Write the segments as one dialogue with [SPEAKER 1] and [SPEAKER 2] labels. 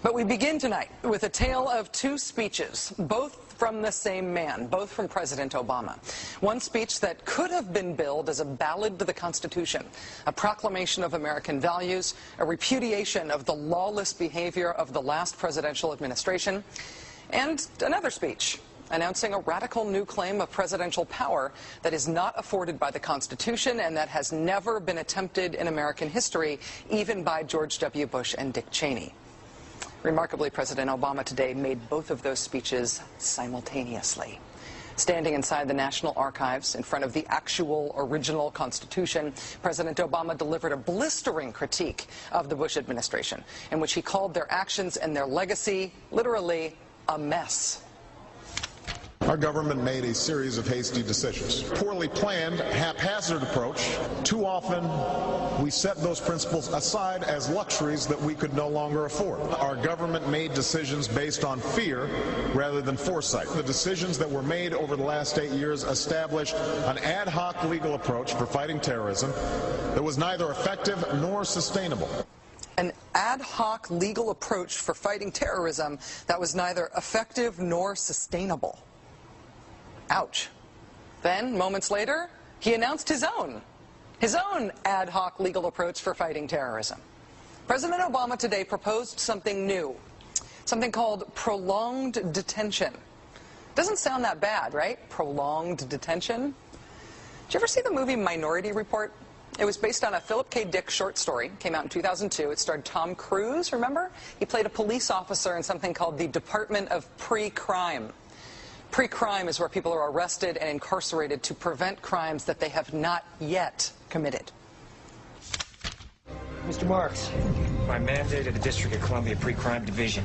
[SPEAKER 1] But we begin tonight with a tale of two speeches, both from the same man, both from President Obama. One speech that could have been billed as a ballad to the Constitution, a proclamation of American values, a repudiation of the lawless behavior of the last presidential administration, and another speech announcing a radical new claim of presidential power that is not afforded by the Constitution and that has never been attempted in American history, even by George W. Bush and Dick Cheney. Remarkably, President Obama today made both of those speeches simultaneously. Standing inside the National Archives in front of the actual original Constitution, President Obama delivered a blistering critique of the Bush administration, in which he called their actions and their legacy literally a mess.
[SPEAKER 2] Our government made a series of hasty decisions. Poorly planned, haphazard approach. Too often, we set those principles aside as luxuries that we could no longer afford. Our government made decisions based on fear rather than foresight. The decisions that were made over the last 8 years established an ad hoc legal approach for fighting terrorism that was neither effective nor sustainable.
[SPEAKER 1] An ad hoc legal approach for fighting terrorism that was neither effective nor sustainable. Ouch. Then, moments later, he announced his own ad hoc legal approach for fighting terrorism. President Obama today proposed something new, something called prolonged detention. Doesn't sound that bad, right? Prolonged detention. Did you ever see the movie Minority Report? It was based on a Philip K. Dick short story. Came out in 2002. It starred Tom Cruise, remember? He played a police officer in something called the Department of Pre-Crime. Pre-crime is where people are arrested and incarcerated to prevent crimes that they have not yet committed.
[SPEAKER 3] Mr. Marks, by mandate of the District of Columbia Pre-Crime Division,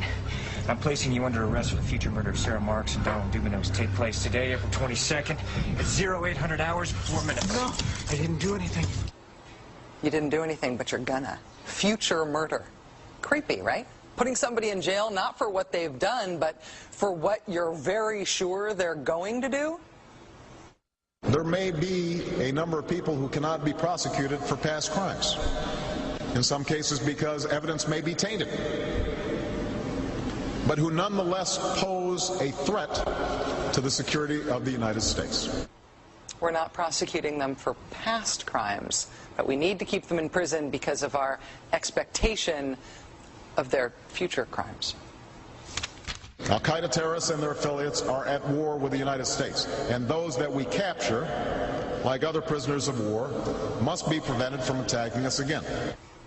[SPEAKER 3] I'm placing you under arrest for the future murder of Sarah Marks and Donald Dubinos. Take place today, April 22nd, at 0800 hours 4 minutes.
[SPEAKER 4] No, I didn't do anything.
[SPEAKER 1] You didn't do anything, but you're gonna. Future murder. Creepy, right? Putting somebody in jail not for what they've done, but for what you're very sure they're going to do?
[SPEAKER 2] There may be a number of people who cannot be prosecuted for past crimes. In some cases because evidence may be tainted, but who nonetheless pose a threat to the security of the United States.
[SPEAKER 1] We're not prosecuting them for past crimes, but we need to keep them in prison because of our expectation of their future crimes.
[SPEAKER 2] Al-Qaeda terrorists and their affiliates are at war with the United States, and those that we capture, like other prisoners of war, must be prevented from attacking us again.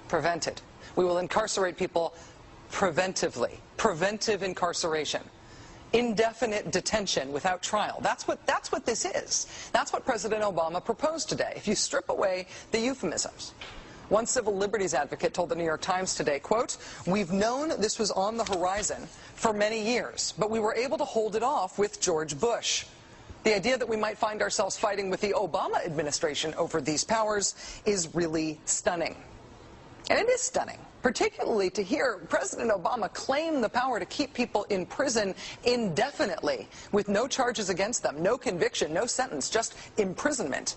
[SPEAKER 1] Prevented. We will incarcerate people preventively. Preventive incarceration. Indefinite detention without trial. That's what this is. That's what President Obama proposed today, if you strip away the euphemisms. One civil liberties advocate told the New York Times today, quote, "We've known this was on the horizon for many years, but we were able to hold it off with George Bush. The idea that we might find ourselves fighting with the Obama administration over these powers is really stunning." And it is stunning, particularly to hear President Obama claim the power to keep people in prison indefinitely with no charges against them, no conviction, no sentence, just imprisonment.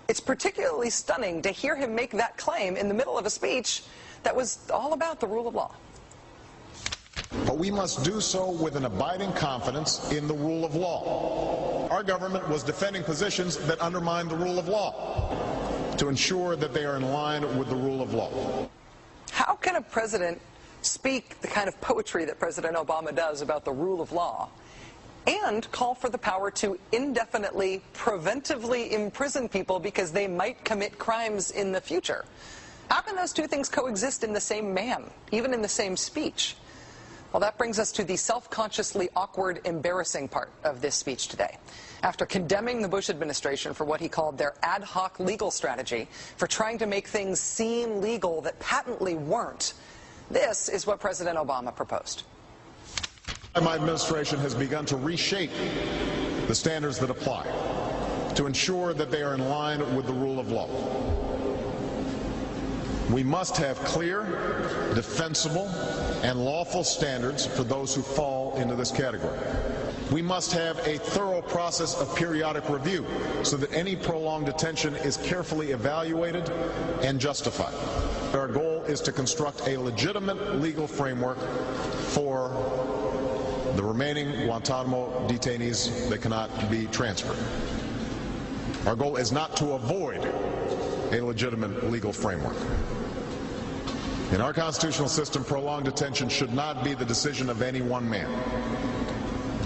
[SPEAKER 1] It's particularly stunning to hear him make that claim in the middle of a speech that was all about the rule of law.
[SPEAKER 2] But we must do so with an abiding confidence in the rule of law. Our government was defending positions that undermine the rule of law to ensure that they are in line with the rule of law.
[SPEAKER 1] How can a president speak the kind of poetry that President Obama does about the rule of law and call for the power to indefinitely, preventively imprison people because they might commit crimes in the future? How can those two things coexist in the same man, even in the same speech? Well, that brings us to the self-consciously awkward, embarrassing part of this speech today. After condemning the Bush administration for what he called their ad hoc legal strategy, for trying to make things seem legal that patently weren't, this is what President Obama proposed.
[SPEAKER 2] My administration has begun to reshape the standards that apply to ensure that they are in line with the rule of law. We must have clear, defensible, and lawful standards for those who fall into this category. We must have a thorough process of periodic review so that any prolonged detention is carefully evaluated and justified. Our goal is to construct a legitimate legal framework for the remaining Guantanamo detainees that cannot be transferred. Our goal is not to avoid a legitimate legal framework. In our constitutional system, prolonged detention should not be the decision of any one man.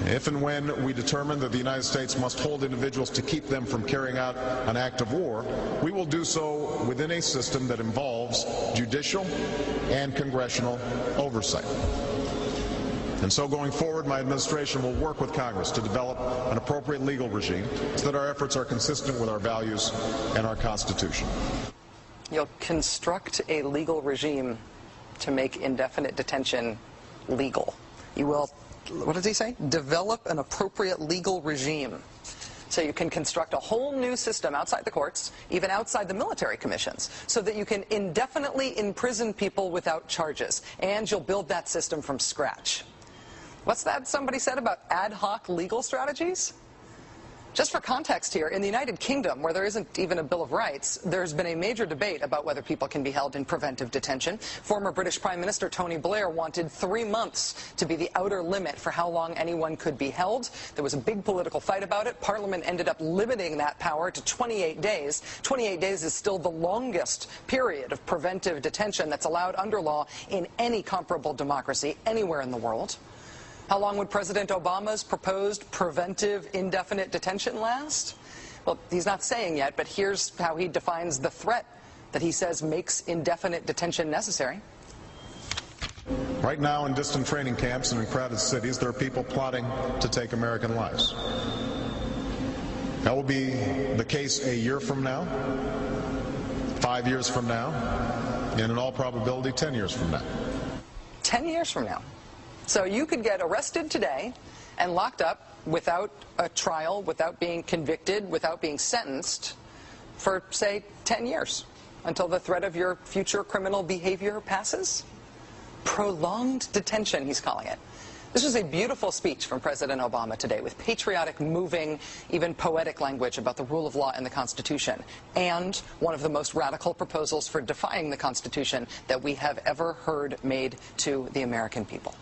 [SPEAKER 2] If and when we determine that the United States must hold individuals to keep them from carrying out an act of war, we will do so within a system that involves judicial and congressional oversight. And so going forward, my administration will work with Congress to develop an appropriate legal regime so that our efforts are consistent with our values and our Constitution.
[SPEAKER 1] You'll construct a legal regime to make indefinite detention legal. You will, what does he say? Develop an appropriate legal regime. So you can construct a whole new system outside the courts, even outside the military commissions, so that you can indefinitely imprison people without charges. And you'll build that system from scratch. What's that somebody said about ad hoc legal strategies? Just for context here, in the United Kingdom, where there isn't even a Bill of Rights, there's been a major debate about whether people can be held in preventive detention. Former British Prime Minister Tony Blair wanted 3 months to be the outer limit for how long anyone could be held. There was a big political fight about it. Parliament ended up limiting that power to 28 days. 28 days is still the longest period of preventive detention that's allowed under law in any comparable democracy anywhere in the world. How long would President Obama's proposed preventive indefinite detention last? Well, he's not saying yet, but here's how he defines the threat that he says makes indefinite detention necessary.
[SPEAKER 2] Right now in distant training camps and in crowded cities, there are people plotting to take American lives. That will be the case a year from now, 5 years from now, and in all probability 10 years from now.
[SPEAKER 1] 10 years from now. So you could get arrested today and locked up without a trial, without being convicted, without being sentenced for, say, 10 years until the threat of your future criminal behavior passes? Prolonged detention, he's calling it. This was a beautiful speech from President Obama today with patriotic, moving, even poetic language about the rule of law and the Constitution, and one of the most radical proposals for defying the Constitution that we have ever heard made to the American people.